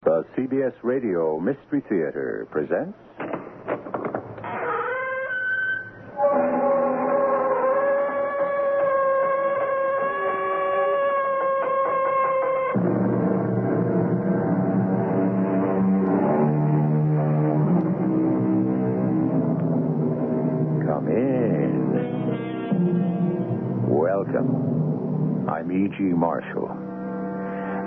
The CBS Radio Mystery Theater presents... Come in. Welcome. I'm E.G. Marshall.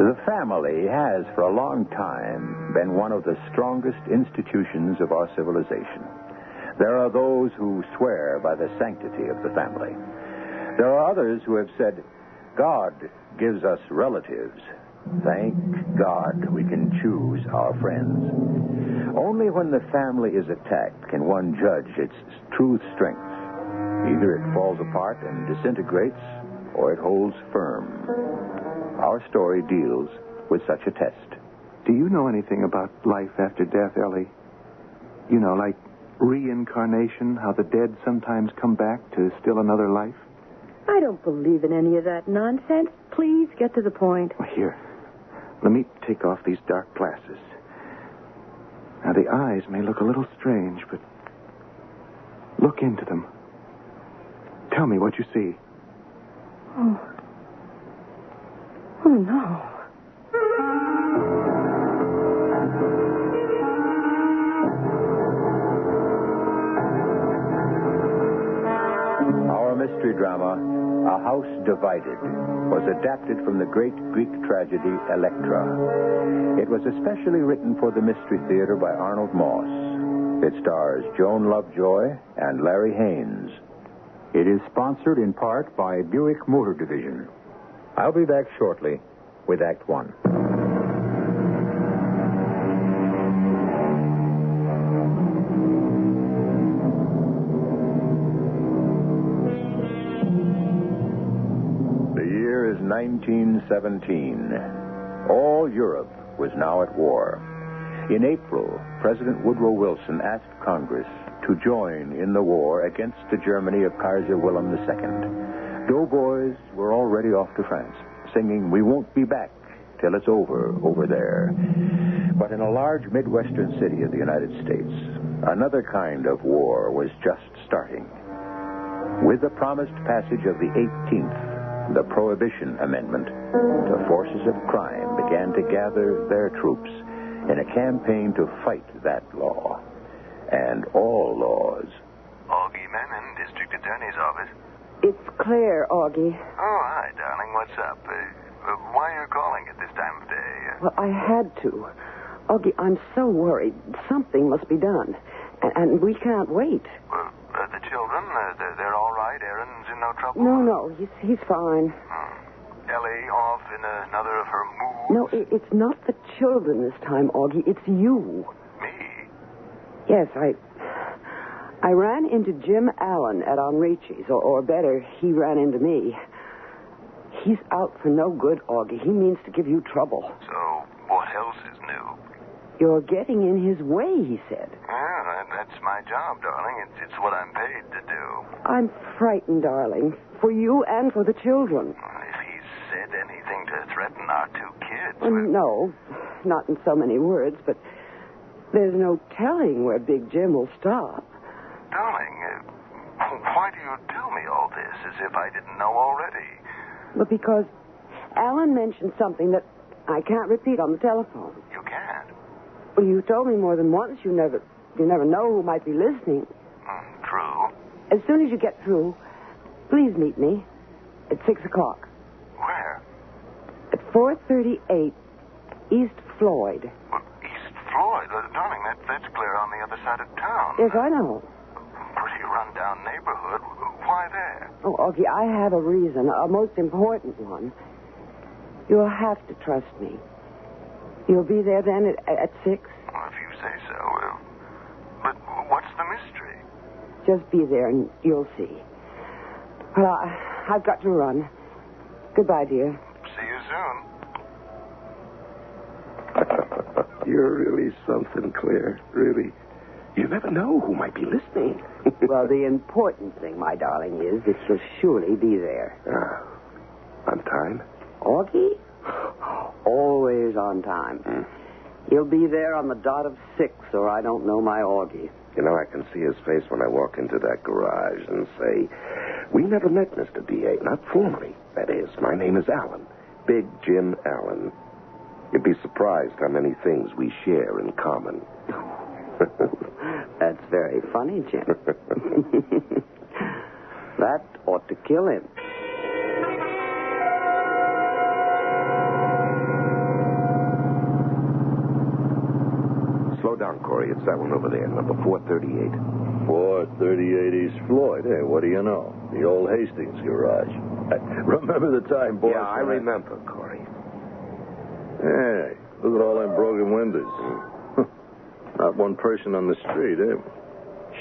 The family has, for a long time, been one of the strongest institutions of our civilization. There are those who swear by the sanctity of the family. There are others who have said, God gives us relatives. Thank God we can choose our friends. Only when the family is attacked can one judge its true strength. Either it falls apart and disintegrates, or it holds firm. Our story deals with such a test. Do you know anything about life after death, Ellie? You know, like reincarnation, how the dead sometimes come back to still another life? I don't believe in any of that nonsense. Please get to the point. Well, here, let me take off these dark glasses. Now, the eyes may look a little strange, but look into them. Tell me what you see. Oh, no. Our mystery drama, A House Divided, was adapted from the great Greek tragedy Electra. It was especially written for the Mystery Theater by Arnold Moss. It stars Joan Lovejoy and Larry Haynes. It is sponsored in part by Buick Motor Division. I'll be back shortly with Act One. The year is 1917. All Europe was now at war. In April, President Woodrow Wilson asked Congress to join in the war against the Germany of Kaiser Wilhelm II. Doughboys were already off to France, singing, "We won't be back till it's over there." But in a large Midwestern city of the United States, another kind of war was just starting. With the promised passage of the 18th, the Prohibition Amendment, the forces of crime began to gather their troops in a campaign to fight that law and all laws. Augie Menon, District Attorney's Office. It's Claire, Augie. Oh, hi, darling. What's up? Why are you calling at this time of day? Well, I had to. Augie, I'm so worried. Something must be done. And we can't wait. Well, the children, they're all right? Aaron's in no trouble? No, he's fine. Ellie off in another of her moods? No, it's not the children this time, Augie. It's you. Me? Yes, I ran into Jim Allen at Enrichi's, or better, he ran into me. He's out for no good, Augie. He means to give you trouble. So, what else is new? You're getting in his way, he said. Yeah, that's my job, darling. It's what I'm paid to do. I'm frightened, darling, for you and for the children. If he's said anything to threaten our two kids... No, not in so many words, but there's no telling where Big Jim will stop. Darling, why do you tell me all this as if I didn't know already? But because Alan mentioned something that I can't repeat on the telephone. You can't? Well, you told me more than once. You never know who might be listening. True. As soon as you get through, please meet me at 6 o'clock. Where? At 438 East Floyd. Well, East Floyd? Darling, that's clear on the other side of town. Yes, I know. Pretty run-down neighborhood. Why there? Oh, Augie, I have a reason, a most important one. You'll have to trust me. You'll be there then at 6? Well, if you say so. But what's the mystery? Just be there and you'll see. Well, I've got to run. Goodbye, dear. See you soon. You're really something, Claire. Really. You never know who might be listening. Well, the important thing, my darling, is that she'll surely be there. On time? Augie? Always on time. He'll be there on the dot of 6, or I don't know my Augie. You know, I can see his face when I walk into that garage and say, "We never met, Mr. D.A., not formally. That is, my name is Allen, Big Jim Allen." You'd be surprised how many things we share in common. That's very funny, Jim. That ought to kill him. Slow down, Corey. It's that one over there, number 438. 438 East Floyd. Hey, what do you know? The old Hastings garage. Remember the time, boss? Yeah, I remember, Corey. Hey, look at all them broken windows. Not one person on the street, eh?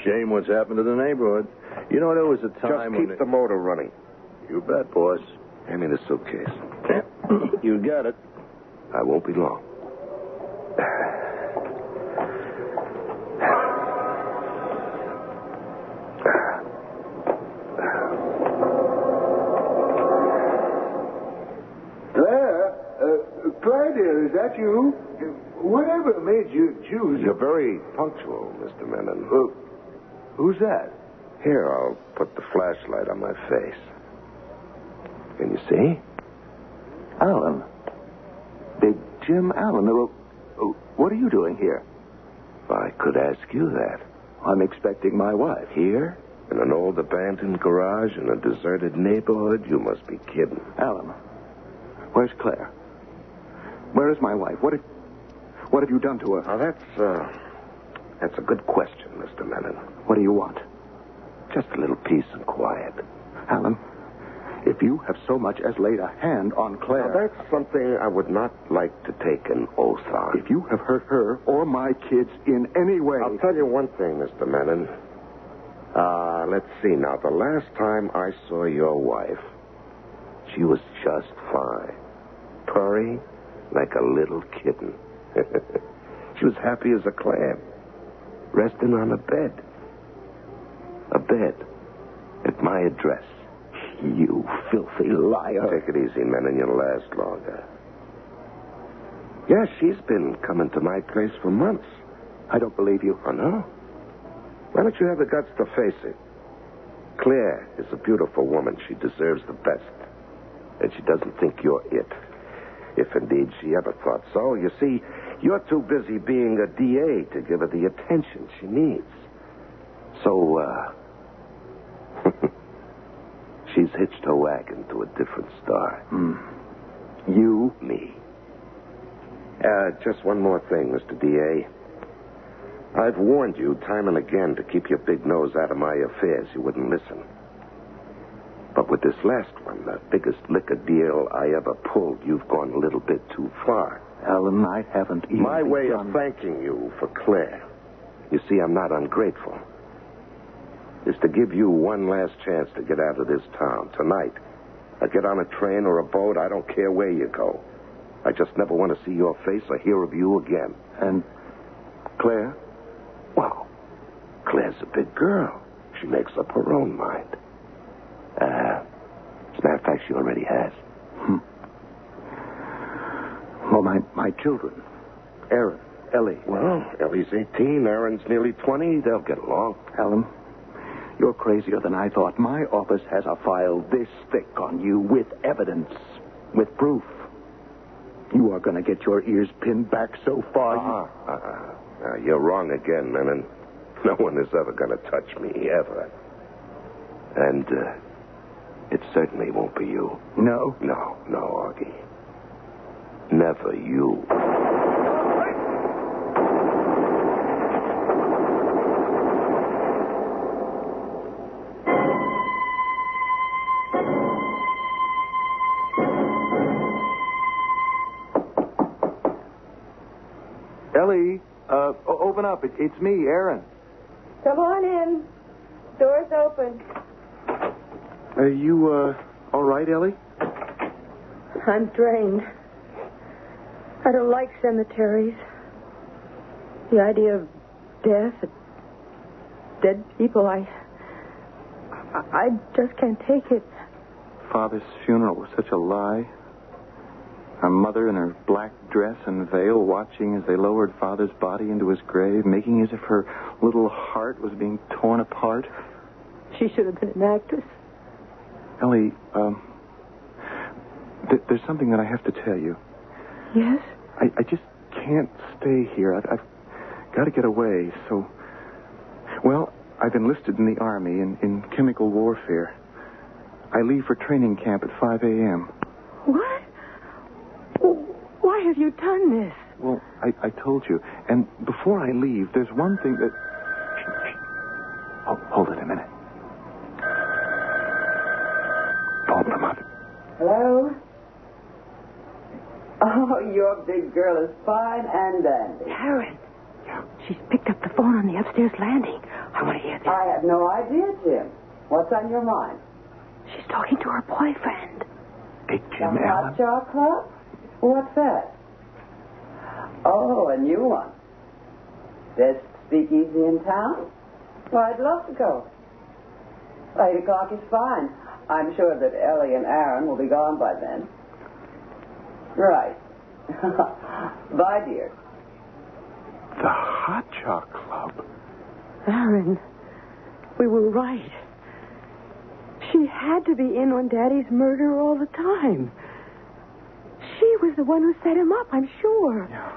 Shame what's happened to the neighborhood. You know, there was a time Just keep the motor running. You bet, boss. Hand me the suitcase. You got it. I won't be long. Claire, dear, is that you? Whatever made you choose... You're very punctual, Mr. Menon. Who's that? Here, I'll put the flashlight on my face. Can you see? Allen. Big Jim Allen. What are you doing here? If I could ask you that. I'm expecting my wife. Here? In an old abandoned garage in a deserted neighborhood? You must be kidding. Allen, where's Claire? Where is my wife? What have you done to her? Now, that's a good question, Mr. Menon. What do you want? Just a little peace and quiet. Allen, if you have so much as laid a hand on Claire... Now, that's something I would not like to take an oath on. If you have hurt her or my kids in any way... I'll tell you one thing, Mr. Menon. Let's see now. The last time I saw your wife, she was just fine. Purring like a little kitten. She was happy as a clam. Resting on a bed. A bed. At my address. You filthy liar. Take it easy, Menon. You'll last longer. Yeah, she's been coming to my place for months. I don't believe you. Oh, no? Why don't you have the guts to face it? Claire is a beautiful woman. She deserves the best. And she doesn't think you're it. If indeed she ever thought so. You see, you're too busy being a DA to give her the attention she needs. So, she's hitched her wagon to a different star. You? Me. Just one more thing, Mr. DA. I've warned you time and again to keep your big nose out of my affairs. You wouldn't listen. But with this last one, the biggest liquor deal I ever pulled, you've gone a little bit too far. Allen, I haven't even My way begun. of thanking you for Claire, you see, I'm not ungrateful, is to give you one last chance to get out of this town tonight. I get on a train or a boat, I don't care where you go. I just never want to see your face or hear of you again. And Claire? Well, Claire's a big girl. She makes up her own mind. As a matter of fact, she already has. Well, my children. Aaron, Ellie. Well, Ellie's 18, Aaron's nearly 20. They'll get along. Allen, you're crazier than I thought. My office has a file this thick on you with evidence, with proof. You are going to get your ears pinned back so far. You're wrong again, Menon. No one is ever going to touch me, ever. And it certainly won't be you. No? No, Augie. Never you. Ellie, open up. It's me, Aaron. Come on in. Door's open. Are you, all right, Ellie? I'm drained. I don't like cemeteries. The idea of death, dead people, I just can't take it. Father's funeral was such a lie. A mother in her black dress and veil watching as they lowered Father's body into his grave, making as if her little heart was being torn apart. She should have been an actress. Ellie, there's something that I have to tell you. Yes? I just can't stay here. I've got to get away, so... Well, I've enlisted in the Army in chemical warfare. I leave for training camp at 5 a.m. What? Why have you done this? Well, I told you. And before I leave, there's one thing that... Hold it a minute. Open them up. Hello? Oh, your big girl is fine and dandy. Karen. Yeah. She's picked up the phone on the upstairs landing. I want to hear this. I have no idea, Jim. What's on your mind? She's talking to her boyfriend. Big Jim The Allen. Hot Choc Club? What's that? Oh, a new one. Best speakeasy in town? Well, I'd love to go. 8 o'clock is fine. I'm sure that Ellie and Aaron will be gone by then. Right. Bye, dear. The Hot Choc Club. Aaron, we were right. She had to be in on Daddy's murder all the time. She was the one who set him up, I'm sure. Yeah.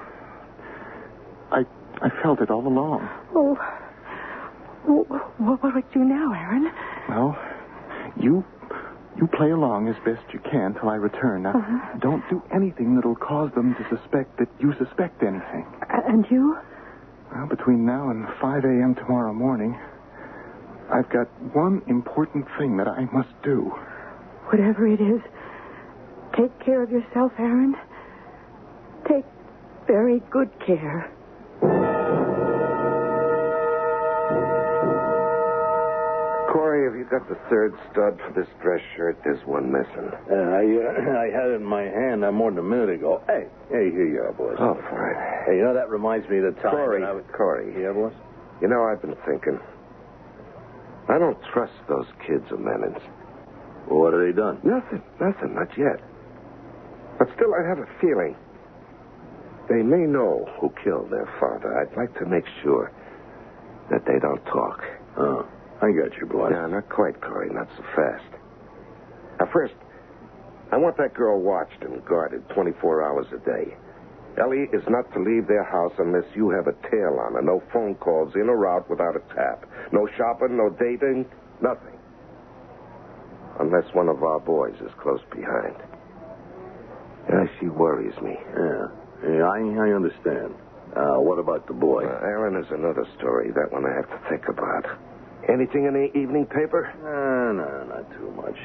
I felt it all along. Oh, what would we do now, Aaron? Well, you play along as best you can till I return. Now, don't do anything that'll cause them to suspect that you suspect anything. And you? Well, between now and 5 a.m. tomorrow morning, I've got one important thing that I must do. Whatever it is, take care of yourself, Aaron. Take very good care. Corey, have you got the third stud for this dress shirt? There's one missing. I had it in my hand more than a minute ago. Hey, here you are, boss. Oh, fine. Hey, that reminds me of the time. Corey. Yeah, boss? I've been thinking. I don't trust those kids of Manning's. Well, what have they done? Nothing, not yet. But still, I have a feeling. They may know who killed their father. I'd like to make sure that they don't talk. Oh, I got you, boss. No, not quite, Corey. Not so fast. Now, first, I want that girl watched and guarded 24 hours a day. Ellie is not to leave their house unless you have a tail on her. No phone calls in or out without a tap. No shopping, no dating, nothing. Unless one of our boys is close behind. Yeah, she worries me. Yeah, I understand. What about the boy? Aaron is another story. That one I have to think about. Anything in the evening paper? No, not too much.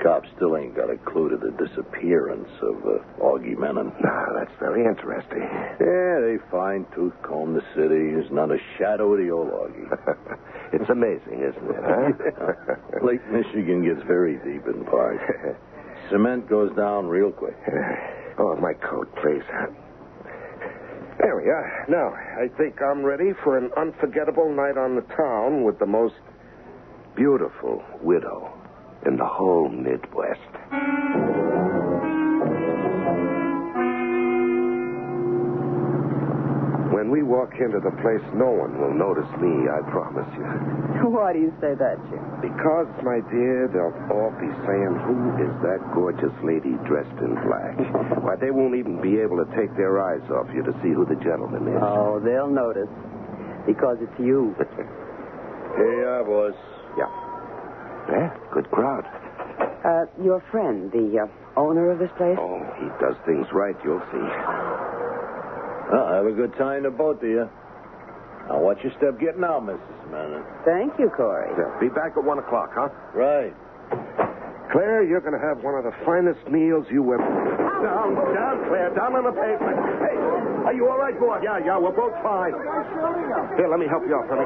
Cops still ain't got a clue to the disappearance of Augie Menon. No, that's very interesting. Yeah, they fine-tooth comb the city. There's not a shadow of the old Augie. It's amazing, isn't it, huh? Lake Michigan gets very deep in parts. Cement goes down real quick. Oh, my coat, please. There we are. Now, I think I'm ready for an unforgettable night on the town with the most beautiful widow in the whole Midwest. When we walk into the place, no one will notice me, I promise you. Why do you say that, Jim? Because, my dear, they'll all be saying, who is that gorgeous lady dressed in black? Why, they won't even be able to take their eyes off you to see who the gentleman is. Oh, they'll notice. Because it's you. Here you are, boss. Yeah, good crowd. Your friend, the owner of this place? Oh, he does things right, you'll see. Well, have a good time to both of you. Now, watch your step getting out, Mrs. Manning. Thank you, Corey. Yeah, be back at 1 o'clock, huh? Right. Claire, you're going to have one of the finest meals you ever... Down, Claire, down on the pavement. Hey, are you all right, boy? Yeah, we're both fine. Here, let me help you out, honey.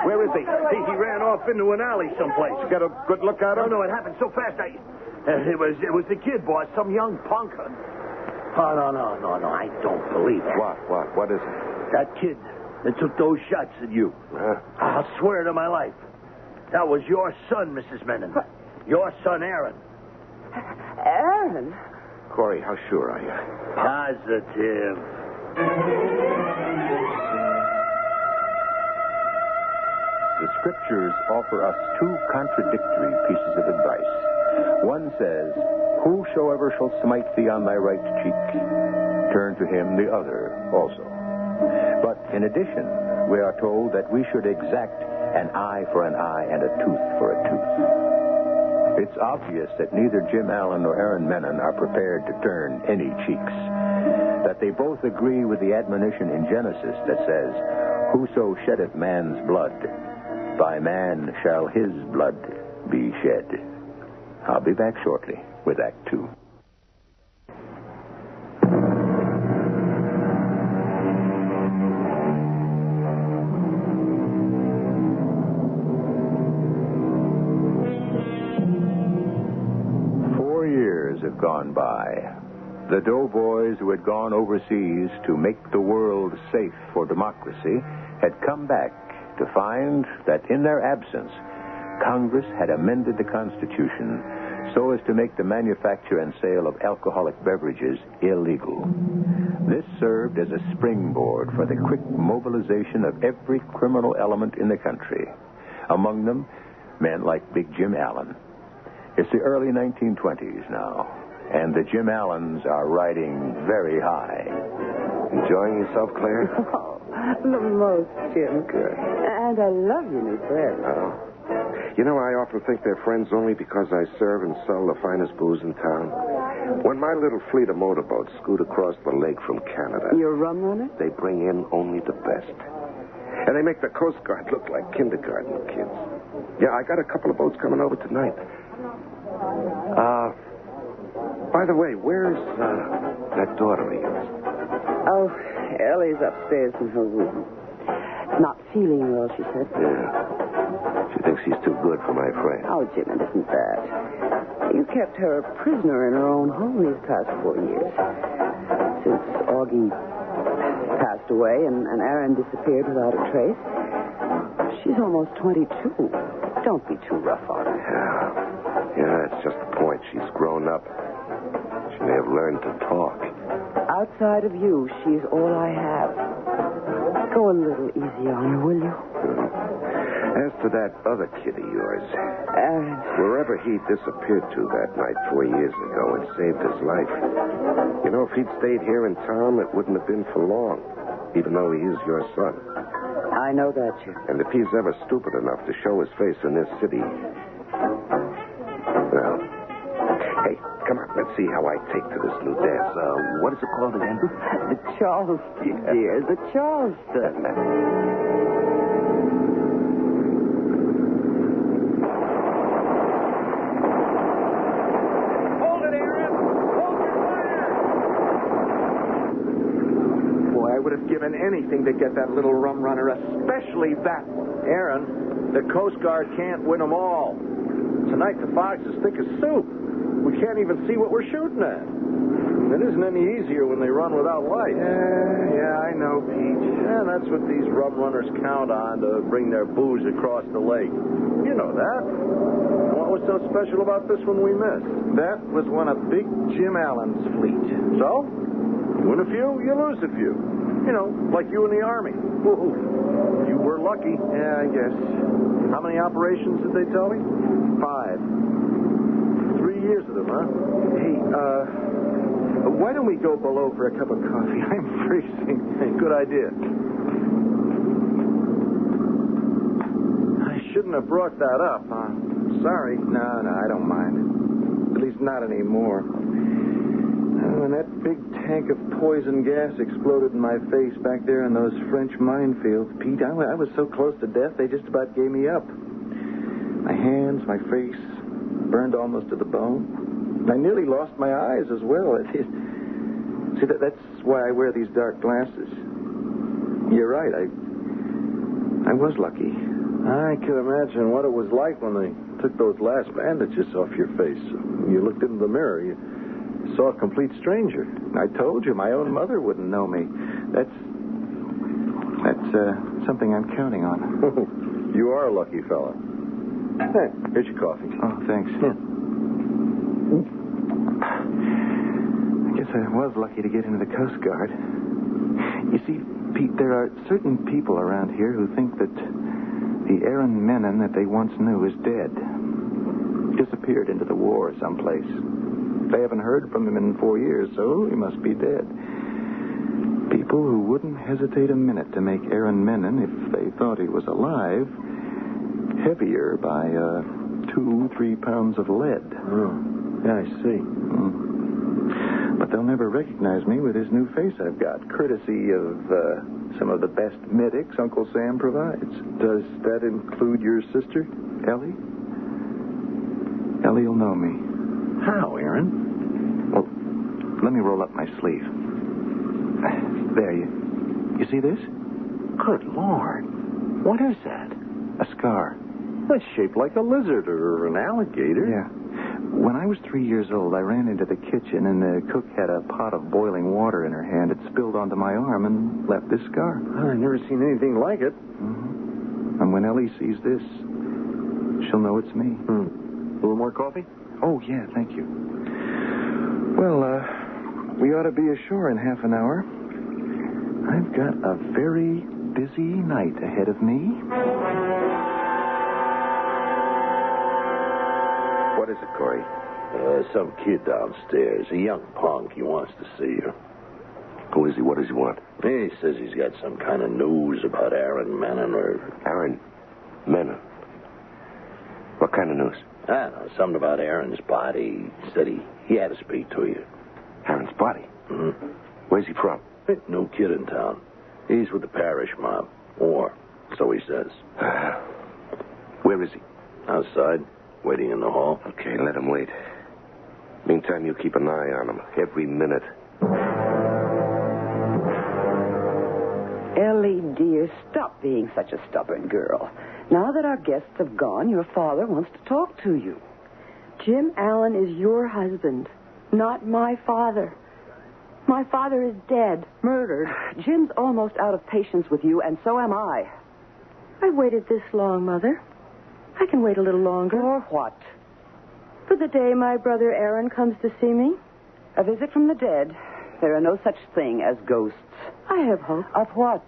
Where is he? He ran off into an alley someplace. You got a good look at him? No, it happened so fast. It was the kid, boss. Some young punk. Oh, no. I don't believe it. What is it? That kid that took those shots at you. I'll swear to my life. That was your son, Mrs. Menon. Your son, Aaron. Aaron? Corey, how sure are you? Positive. The scriptures offer us two contradictory pieces of advice. One says, whosoever shall smite thee on thy right cheek, turn to him the other also. But in addition, we are told that we should exact an eye for an eye and a tooth for a tooth. It's obvious that neither Jim Allen nor Aaron Menon are prepared to turn any cheeks. That they both agree with the admonition in Genesis that says, whoso sheddeth man's blood, by man shall his blood be shed. I'll be back shortly with Act Two. Have gone by. The doughboys who had gone overseas to make the world safe for democracy had come back to find that in their absence, Congress had amended the Constitution so as to make the manufacture and sale of alcoholic beverages illegal. This served as a springboard for the quick mobilization of every criminal element in the country. Among them, men like Big Jim Allen. It's the early 1920s now, and the Jim Allens are riding very high. Enjoying yourself, Claire? Oh, the most, Jim. Good. And I love your new friends. Oh. You know, I often think they're friends only because I serve and sell the finest booze in town. When my little fleet of motorboats scoot across the lake from Canada... You're a rum runner? They bring in only the best. And they make the Coast Guard look like kindergarten kids. Yeah, I got a couple of boats coming over tonight. By the way, where's that daughter of yours? Oh, Ellie's upstairs in her room. Not feeling well, she said. Yeah. She thinks she's too good for my friend. Oh, Jim, it isn't that. You kept her a prisoner in her own home these past 4 years. Since Augie passed away and Aaron disappeared without a trace. She's almost 22. Don't be too rough on her. Yeah, that's just the point. She's grown up. She may have learned to talk. Outside of you, she's all I have. Go a little easy on her, will you? As to that other kid of yours, Aaron. wherever he disappeared to that night 4 years ago and saved his life, you know, if he'd stayed here in town, it wouldn't have been for long, even though he is your son. I know that, Jim. And if he's ever stupid enough to show his face in this city, well, hey, come on, let's see how I take to this new dance. What is it called again? The Charleston, dear. The Charleston. Hold it, Aaron! Hold your fire! Boy, I would have given anything to get that little rum runner, especially that one. Aaron, the Coast Guard can't win them all. Tonight the fog's as thick as soup. We can't even see what we're shooting at. It isn't any easier when they run without lights. Yeah, I know, Pete. Yeah, that's what these rum runners count on to bring their booze across the lake. You know that. And what was so special about this one we missed? That was one of Big Jim Allen's fleet. So? You win a few, you lose a few. You know, like you in the Army. Woo-hoo. You were lucky. Yeah, I guess. How many operations did they tell me? 5. 3 years of them, huh? Hey, why don't we go below for a cup of coffee? I'm freezing. Hey, good idea. I shouldn't have brought that up. Sorry. No, I don't mind. At least not anymore. When that big tank of poison gas exploded in my face back there in those French minefields, Pete, I was so close to death, they just about gave me up. My hands, my face, burned almost to the bone. I nearly lost my eyes as well. See, that's why I wear these dark glasses. You're right, I was lucky. I can imagine what it was like when they took those last bandages off your face. You looked into the mirror, you saw a complete stranger. I told you, my own mother wouldn't know me. That's something I'm counting on. You are a lucky fella. Hey, here's your coffee. Oh, thanks. Yeah. I was lucky to get into the Coast Guard. You see, Pete, there are certain people around here who think that the Aaron Menon that they once knew is dead. Disappeared into the war someplace. They haven't heard from him in 4 years, so he must be dead. People who wouldn't hesitate a minute to make Aaron Menon, if they thought he was alive, heavier by 2-3 pounds of lead. Oh, yeah, I see. But they'll never recognize me with this new face I've got, courtesy of some of the best medics Uncle Sam provides. Does that include your sister? Ellie? Ellie will know me. How, Aaron? Well, let me roll up my sleeve. There, you see this? Good Lord. What is that? A scar. That's shaped like a lizard or an alligator. Yeah. When I was 3 years old, I ran into the kitchen, and the cook had a pot of boiling water in her hand. It spilled onto my arm and left this scar. I've never seen anything like it. Mm-hmm. And when Ellie sees this, she'll know it's me. A little more coffee? Oh, yeah, thank you. Well, we ought to be ashore in half an hour. I've got a very busy night ahead of me. What is it, Corey? Some kid downstairs, a young punk. He wants to see you. Who is he? What does he want? He says he's got some kind of news about Aaron Menon or... Aaron Menon? What kind of news? I don't know, something about Aaron's body. He said he had to speak to you. Aaron's body? Mm-hmm. Where's he from? No kid in town. He's with the parish mob. Or, so he says. Where is he? Outside, waiting in the hall. Okay, let him wait. Meantime, you keep an eye on him every minute. Ellie, dear, stop being such a stubborn girl. Now that our guests have gone, your father wants to talk to you. Jim Allen is your husband, not my father. My father is dead, murdered. Jim's almost out of patience with you, and so am I. I've waited this long, Mother. I can wait a little longer. For what? For the day my brother Aaron comes to see me. A visit from the dead. There are no such thing as ghosts. I have hope. Of what?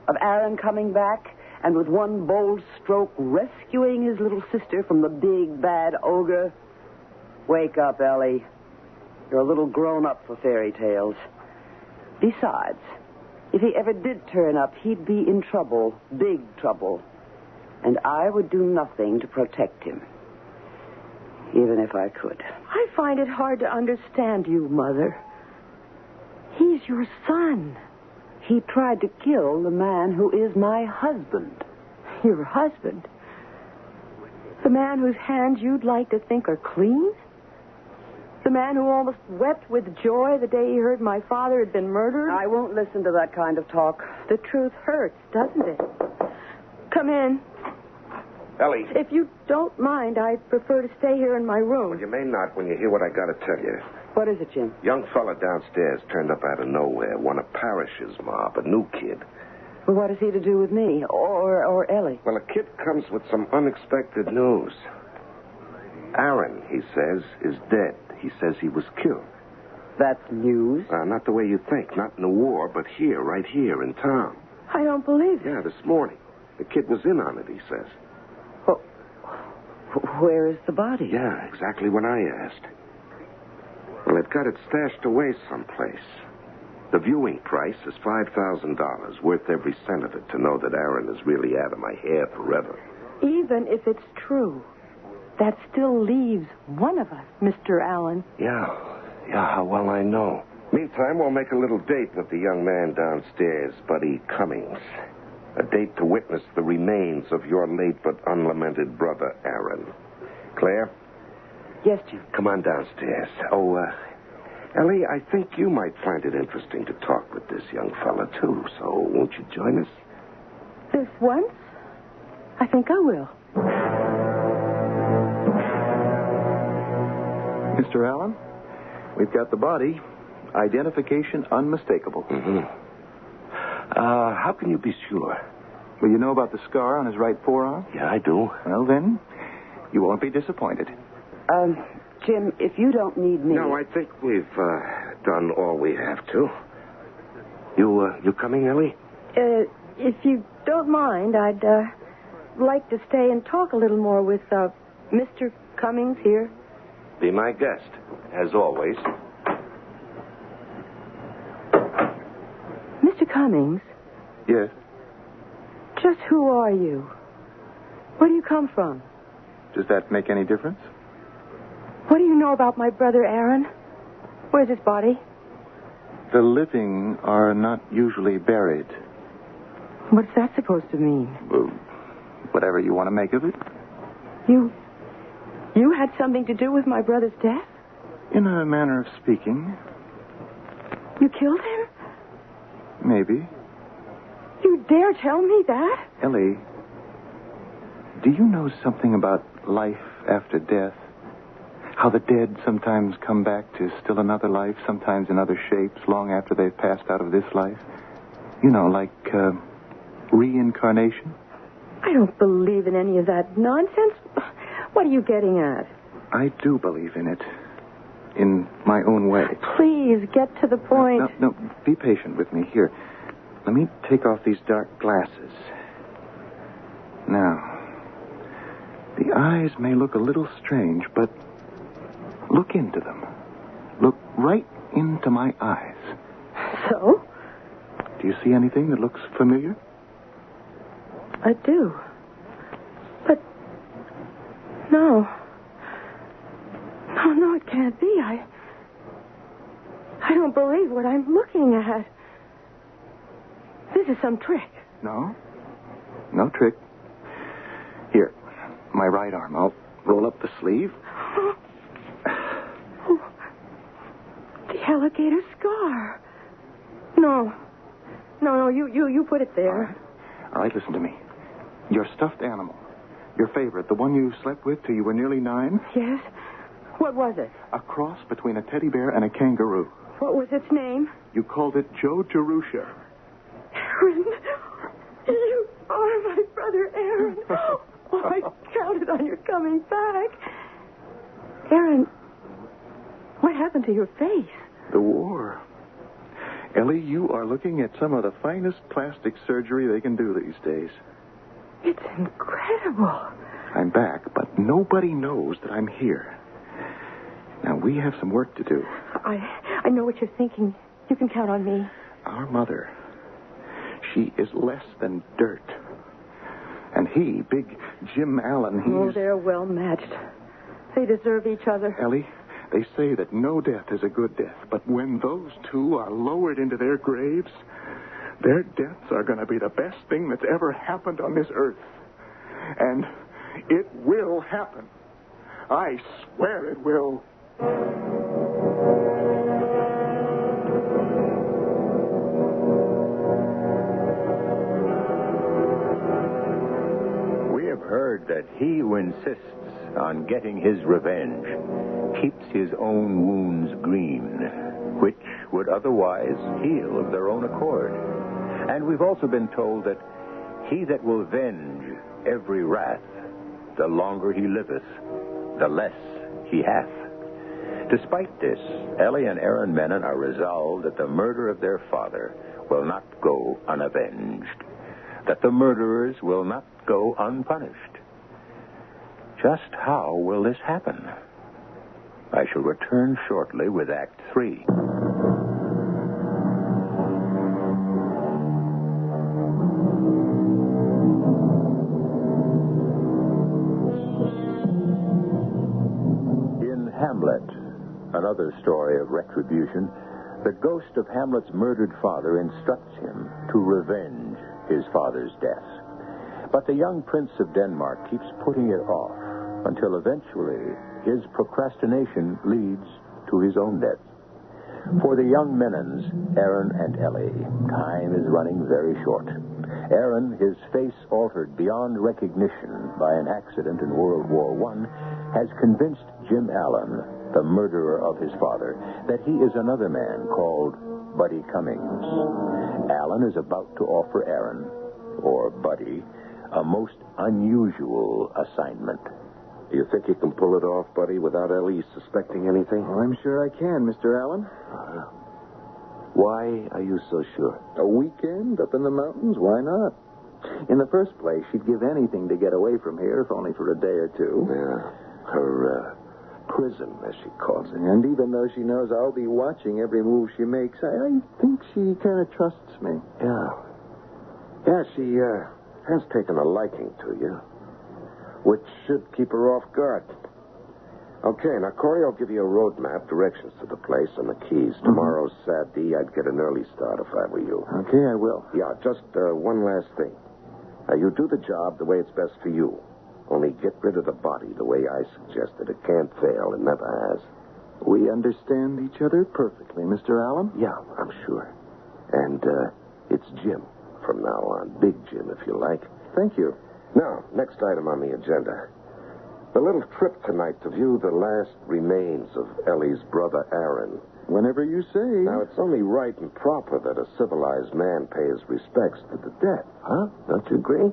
Of Aaron coming back and with one bold stroke rescuing his little sister from the big, bad ogre? Wake up, Ellie. You're a little grown up for fairy tales. Besides, if he ever did turn up, he'd be in trouble, big trouble. And I would do nothing to protect him, even if I could. I find it hard to understand you, Mother. He's your son. He tried to kill the man who is my husband. Your husband? The man whose hands you'd like to think are clean? The man who almost wept with joy the day he heard my father had been murdered? I won't listen to that kind of talk. The truth hurts, doesn't it? Come in. Ellie. If you don't mind, I'd prefer to stay here in my room. Well, you may not when you hear what I got to tell you. What is it, Jim? Young fella downstairs turned up out of nowhere. One of Parrish's mob, a new kid. Well, what has he to do with me or Ellie? Well, a kid comes with some unexpected news. Aaron, he says, is dead. He says he was killed. That's news? Not the way you think. Not in the war, but here, right here in town. I don't believe it. Yeah, this morning. The kid was in on it, he says. Well, where is the body? Yeah, exactly what I asked. Well, they've got it stashed away someplace. The viewing price is $5,000, worth every cent of it to know that Aaron is really out of my hair forever. Even if it's true, that still leaves one of us, Mr. Allen. Yeah, how well I know. Meantime, we'll make a little date with the young man downstairs, Buddy Cummings. A date to witness the remains of your late but unlamented brother, Aaron. Claire? Yes, Jim. Come on downstairs. Oh, Ellie, I think you might find it interesting to talk with this young fella, too. So won't you join us? This once? I think I will. Mr. Allen, we've got the body. Identification unmistakable. Mm-hmm. How can you be sure? Well, you know about the scar on his right forearm? Yeah, I do. Well, then, you won't be disappointed. Jim, if you don't need me... No, I think we've done all we have to. You coming, Ellie? If you don't mind, I'd like to stay and talk a little more with Mr. Cummings here. Be my guest, as always. Mr. Cummings? Yes? Just who are you? Where do you come from? Does that make any difference? What do you know about my brother Aaron? Where's his body? The living are not usually buried. What's that supposed to mean? Well, whatever you want to make of it. You had something to do with my brother's death? In a manner of speaking. You killed him? Maybe. You dare tell me that? Ellie, do you know something about life after death? How the dead sometimes come back to still another life, sometimes in other shapes, long after they've passed out of this life? You know, like reincarnation? I don't believe in any of that nonsense. What are you getting at? I do believe in it. In my own way. Please, get to the point. No, be patient with me. Here, let me take off these dark glasses. Now, the eyes may look a little strange, but look into them. Look right into my eyes. So? Do you see anything that looks familiar? I do. But, no. No, it can't be. I don't believe what I'm looking at. This is some trick. No trick. Here, my right arm. I'll roll up the sleeve. Oh, the alligator scar. No, you put it there. All right, listen to me. Your stuffed animal, your favorite, the one you slept with till you were nearly 9? Yes. What was it? A cross between a teddy bear and a kangaroo. What was its name? You called it Joe Jerusha. Aaron, you are my brother Aaron. Oh, I counted on your coming back. Aaron, what happened to your face? The war. Ellie, you are looking at some of the finest plastic surgery they can do these days. It's incredible. I'm back, but nobody knows that I'm here. Now, we have some work to do. I know what you're thinking. You can count on me. Our mother, she is less than dirt. And he, big Jim Allen, he's... Oh, they're well matched. They deserve each other. Ellie, they say that no death is a good death, but when those two are lowered into their graves, their deaths are going to be the best thing that's ever happened on this earth. And it will happen. I swear it will. We have heard that he who insists on getting his revenge keeps his own wounds green, which would otherwise heal of their own accord. And we've also been told that he that will venge every wrath, the longer he liveth, the less he hath. Despite this, Ellie and Aaron Menon are resolved that the murder of their father will not go unavenged, that the murderers will not go unpunished. Just how will this happen? I shall return shortly with Act 3. In Hamlet, another story of retribution, the ghost of Hamlet's murdered father instructs him to revenge his father's death. But the young prince of Denmark keeps putting it off until eventually his procrastination leads to his own death. For the young Menons, Aaron and Ellie, time is running very short. Aaron, his face altered beyond recognition by an accident in World War I, has convinced Jim Allen, the murderer of his father, that he is another man called Buddy Cummings. Allen is about to offer Aaron, or Buddy, a most unusual assignment. Do you think you can pull it off, Buddy, without Ellie suspecting anything? Well, I'm sure I can, Mr. Allen. Why are you so sure? A weekend up in the mountains? Why not? In the first place, she'd give anything to get away from here, if only for a day or two. Yeah. Her, prison, as she calls it. And even though she knows I'll be watching every move she makes, I think she kind of trusts me. Yeah. Yeah, she, has taken a liking to you, which should keep her off guard. Okay, now, Corey, I'll give you a road map, directions to the place, and the keys. Tomorrow's Saturday. I'd get an early start if I were you. Okay, I will. Yeah, just one last thing. Now, you do the job the way it's best for you. Only get rid of the body the way I suggested. It can't fail. It never has. We understand each other perfectly, Mr. Allen. Yeah, I'm sure. And it's Jim from now on. Big Jim, if you like. Thank you. Now, next item on the agenda. A little trip tonight to view the last remains of Ellie's brother, Aaron. Whenever you say. Now, it's only right and proper that a civilized man pay his respects to the dead. Huh? Don't you agree?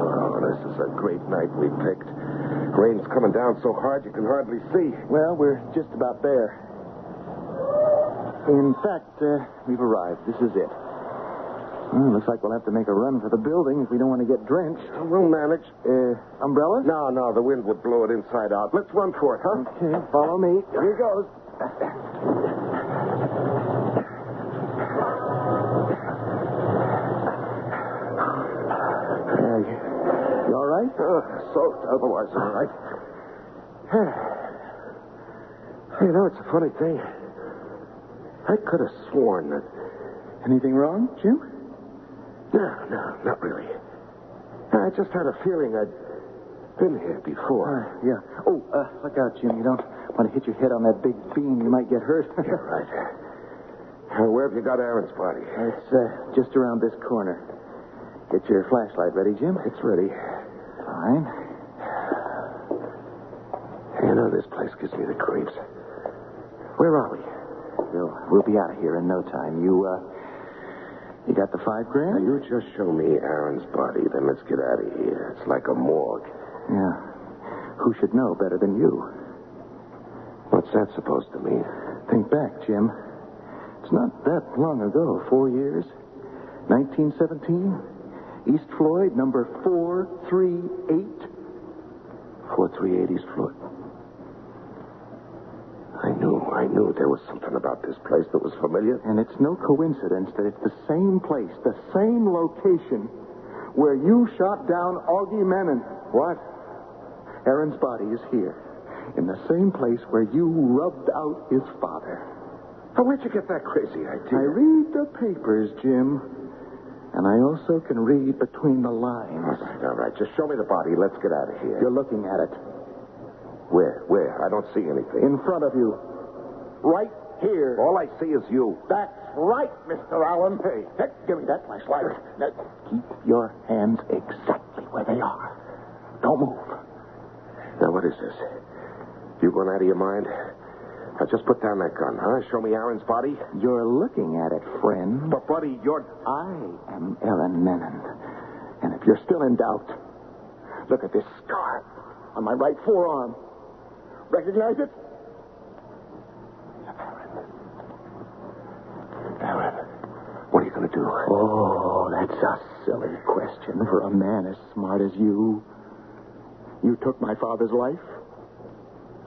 Oh, this is a great night we picked. Rain's coming down so hard you can hardly see. Well, we're just about there. In fact, we've arrived. This is it. Well, looks like we'll have to make a run for the building if we don't want to get drenched. We'll manage. Umbrella? No, the wind would blow it inside out. Let's run for it, huh? Okay, follow me. Here goes. You all right? Soaked, otherwise all right. You know, it's a funny thing. I could have sworn that... Anything wrong, Jim? No, not really. I just had a feeling I'd been here before. Yeah. Oh, look out, Jim. You don't want to hit your head on that big beam. You might get hurt. Yeah, right. Where have you got Aaron's body? It's just around this corner. Get your flashlight ready, Jim. It's ready. Fine. You know, this place gives me the creeps. Where are we? We'll be out of here in no time. You got the $5 grand? Now, you just show me Aaron's body, then let's get out of here. It's like a morgue. Yeah. Who should know better than you? What's that supposed to mean? Think back, Jim. It's not that long ago. 4 years. 1917. East Floyd, number 438. 438 East Floyd. I knew there was something about this place that was familiar. And it's no coincidence that it's the same place, the same location where you shot down Augie Menon. What? Aaron's body is here, in the same place where you rubbed out his father. Now, where'd you get that crazy idea? I read the papers, Jim. And I also can read between the lines. All right. Just show me the body. Let's get out of here. You're looking at it. Where? I don't see anything. In front of you. Right here. All I see is you. That's right, Mr. Allen. Hey, give me that flashlight. Now, keep your hands exactly where they are. Don't move. Now, what is this? You going out of your mind? Now, just put down that gun, huh? Show me Aaron's body. You're looking at it, friend. But, buddy, I am Aaron Menon. And if you're still in doubt, look at this scar on my right forearm. Recognize it? Aaron, what are you going to do? Oh, that's a silly question for a man as smart as you. You took my father's life.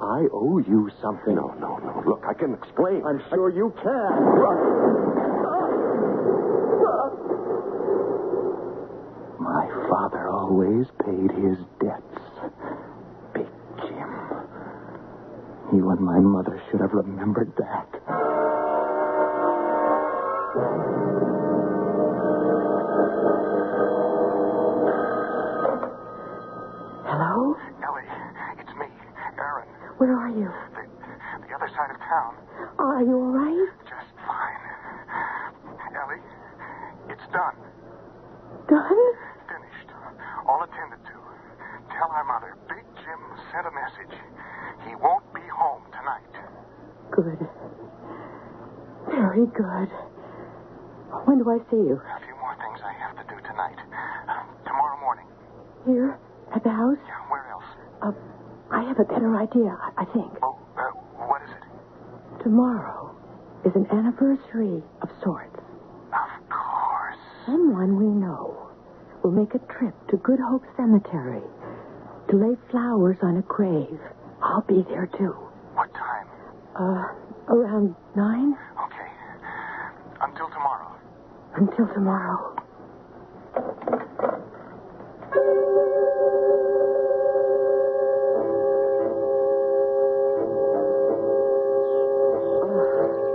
I owe you something. No. Look, I can explain. I'm sure you can. My father always paid his debts. Big Jim. You and my mother should have remembered that. Hello? Ellie, it's me, Aaron. Where are you? The other side of town. Are you all right? Just fine. Ellie, it's done. Done? Finished. All attended to. Tell our mother Big Jim sent a message. He won't be home tonight. Good. Very good. When do I see you? A few more things I have to do tonight. Tomorrow morning. Here? At the house? Yeah, where else? have a better idea, I think. Oh, what is it? Tomorrow is an anniversary of sorts. Of course. Someone we know will make a trip to Good Hope Cemetery to lay flowers on a grave. I'll be there, too. What time? Around 9? Okay. Until tomorrow. Until tomorrow.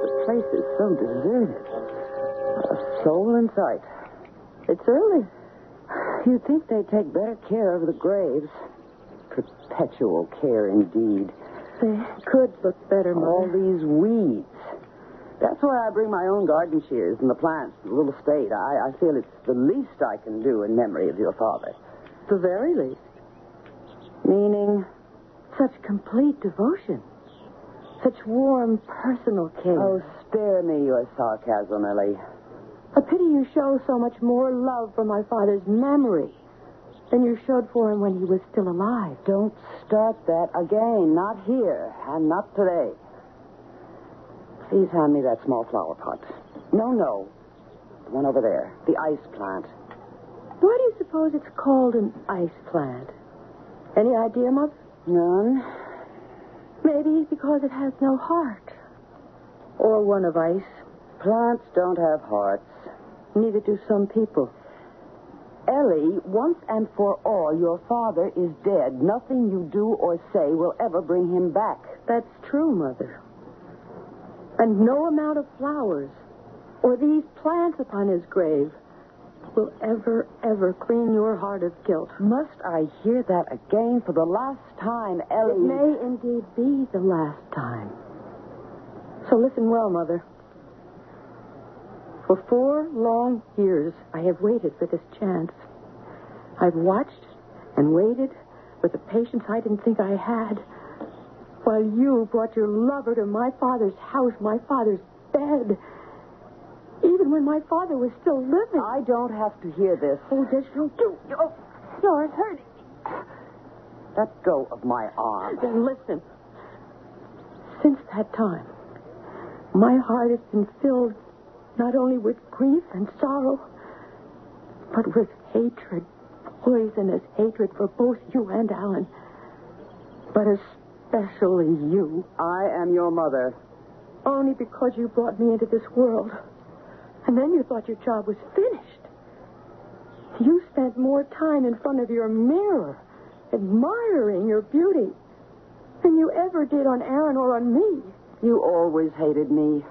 The place is so deserted. Not a soul in sight. It's early. You'd think they'd take better care of the graves. Perpetual care, indeed. They could look better, All Mother. these weeds. That's why I bring my own garden shears and the plants to the little estate. I feel it's the least I can do in memory of your father. The very least. Meaning? Such complete devotion. Such warm, personal care. Oh, spare me your sarcasm, Ellie. A pity you show so much more love for my father's memory than you showed for him when he was still alive. Don't start that again. Not here, and not today. Please hand me that small flower pot. No. The one over there. The ice plant. Why do you suppose it's called an ice plant? Any idea, Mother? None. Maybe because it has no heart. Or one of ice. Plants don't have hearts. Neither do some people. Ellie, once and for all, your father is dead. Nothing you do or say will ever bring him back. That's true, Mother. And no amount of flowers or these plants upon his grave will ever clean your heart of guilt. Must I hear that again for the last time, Ellie? It may indeed be the last time. So listen well, Mother. For 4 long years, I have waited for this chance. I've watched and waited with a patience I didn't think I had, while you brought your lover to my father's house, my father's bed, even when my father was still living. I don't have to hear this. Oh, yes, you do. Oh, you're hurting me. Let go of my arm. Then listen. Since that time, my heart has been filled not only with grief and sorrow, but with hatred, poisonous hatred for both you and Alan, but especially you. I am your mother. Only because you brought me into this world. And then you thought your job was finished. You spent more time in front of your mirror, admiring your beauty, than you ever did on Aaron or on me. You always hated me.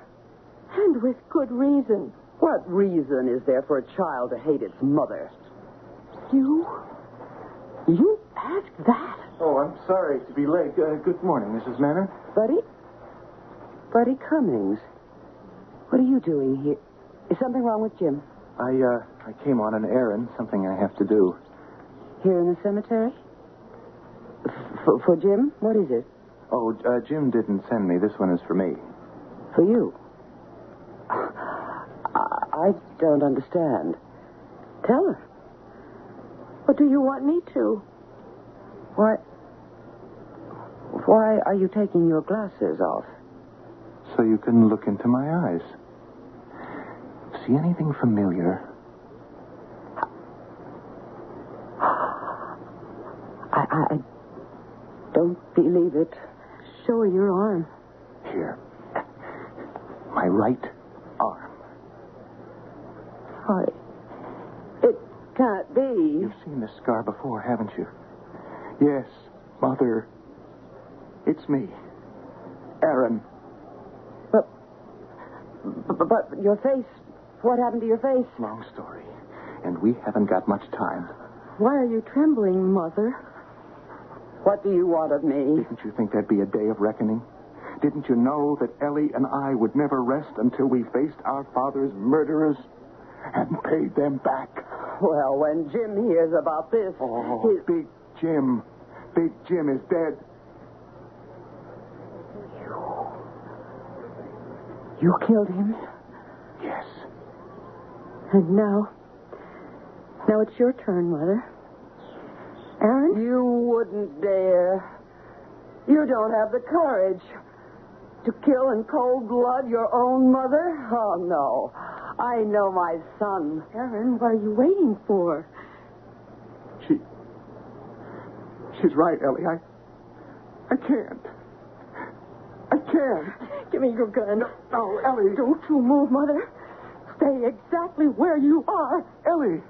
And with good reason. What reason is there for a child to hate its mother? You asked that? Oh, I'm sorry to be late. Good morning, Mrs. Manor. Buddy Cummings. What are you doing here? Is something wrong with Jim? I came on an errand, something I have to do. Here in the cemetery? For Jim? What is it? Oh, Jim didn't send me. This one is for me. For you? I don't understand. Tell her. What do you want me to? Why are you taking your glasses off? So you can look into my eyes. See anything familiar? I don't believe it. Show her your arm. Here. My right arm. It can't be. You've seen this scar before, haven't you? Yes, Mother. It's me. Aaron. But your face... What happened to your face? Long story. And we haven't got much time. Why are you trembling, Mother? What do you want of me? Didn't you think there'd be a day of reckoning? Didn't you know that Ellie and I would never rest until we faced our father's murderers and paid them back? Well, when Jim hears about this... Oh, Big Jim. Big Jim is dead. You killed him? Yes. And now it's your turn, Mother. Aaron? You wouldn't dare. You don't have the courage to kill in cold blood your own mother? Oh, no. I know my son. Aaron, what are you waiting for? She's right, Ellie. I can't. I can't. Give me your gun. No, Ellie. Don't you move, Mother. Stay exactly where you are. Ellie,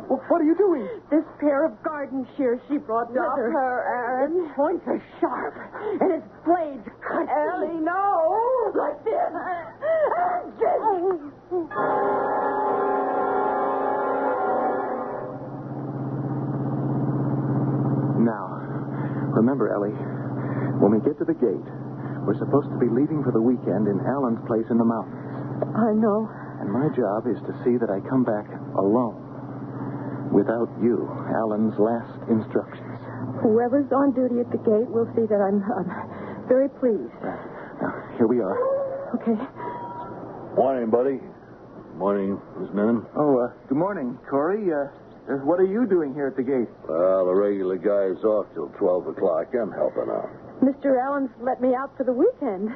what are you doing? This pair of garden shears she brought with her. her, Aaron. Its points are sharp, and its blades cut. Ellie, no. Like this. Now, remember, Ellie, when we get to the gate, we're supposed to be leaving for the weekend in Alan's place in the mountains. I know. And my job is to see that I come back alone. Without you, Alan's last instructions. Whoever's on duty at the gate will see that I'm very pleased. Right. Now, here we are. Okay. Morning, buddy. Morning, Miss Menon. Oh, good morning, Corey. What are you doing here at the gate? Well, the regular guy is off till 12 o'clock. I'm helping out. Mr. Allen's let me out for the weekend.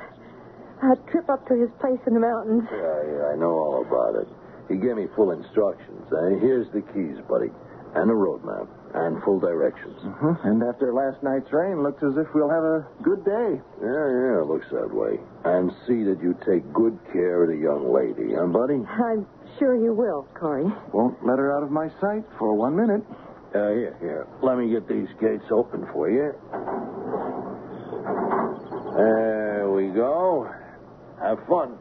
A trip up to his place in the mountains. Yeah, I know all about it. He gave me full instructions. Here's the keys, buddy. And a road map. And full directions. Mm-hmm. And after last night's rain, looks as if we'll have a good day. Yeah, it looks that way. And see that you take good care of the young lady, huh, buddy? I'm sure you will, Corey. Won't let her out of my sight for 1 minute. Here. Let me get these gates open for you. There we go. Have fun.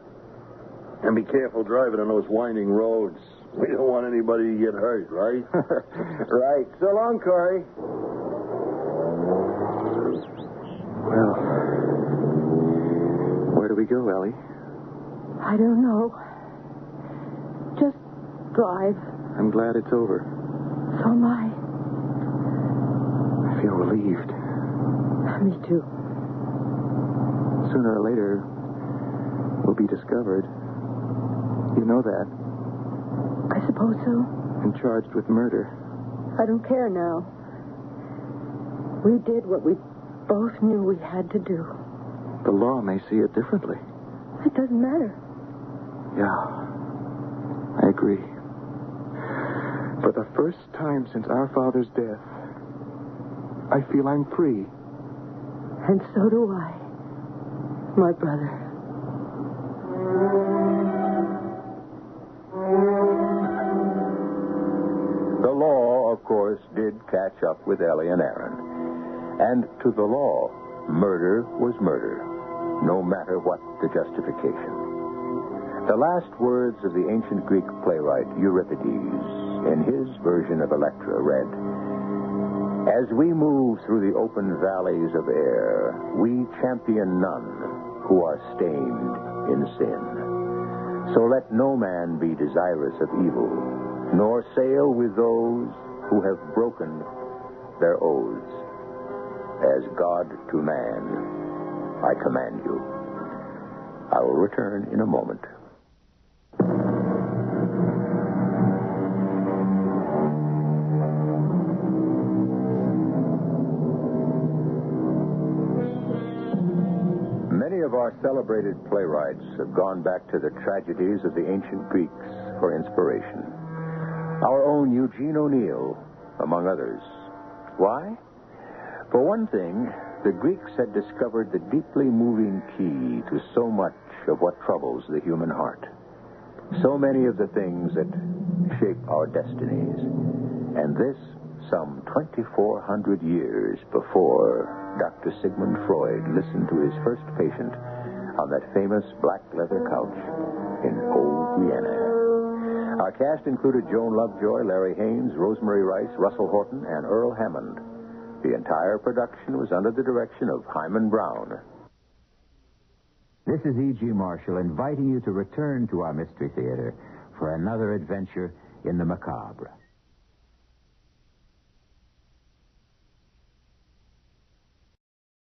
And be careful driving on those winding roads. We don't want anybody to get hurt, right? Right. So long, Corey. Well, where do we go, Ellie? I don't know. Just drive. I'm glad it's over. So am I. I feel relieved. Me too. Sooner or later, we'll be discovered. You know that. I suppose so. And charged with murder. I don't care now. We did what we both knew we had to do. The law may see it differently. It doesn't matter. Yeah, I agree. For the first time since our father's death, I feel I'm free. And so do I, my brother. The law, of course, did catch up with Ellie and Aaron. And to the law, murder was murder, no matter what the justification. The last words of the ancient Greek playwright Euripides, in his version of Electra, read, "As we move through the open valleys of air, we champion none who are stained in sin. So let no man be desirous of evil, nor sail with those who have broken their oaths. As God to man, I command you." I will return in a moment. Many of our celebrated playwrights have gone back to the tragedies of the ancient Greeks for inspiration. Our own Eugene O'Neill, among others. Why? For one thing, the Greeks had discovered the deeply moving key to so much of what troubles the human heart. So many of the things that shape our destinies. And this some 2,400 years before Dr. Sigmund Freud listened to his first patient on that famous black leather couch in old Vienna. Our cast included Joan Lovejoy, Larry Haynes, Rosemary Rice, Russell Horton, and Earl Hammond. The entire production was under the direction of Himan Brown. This is E.G. Marshall inviting you to return to our Mystery Theater for another adventure in the macabre.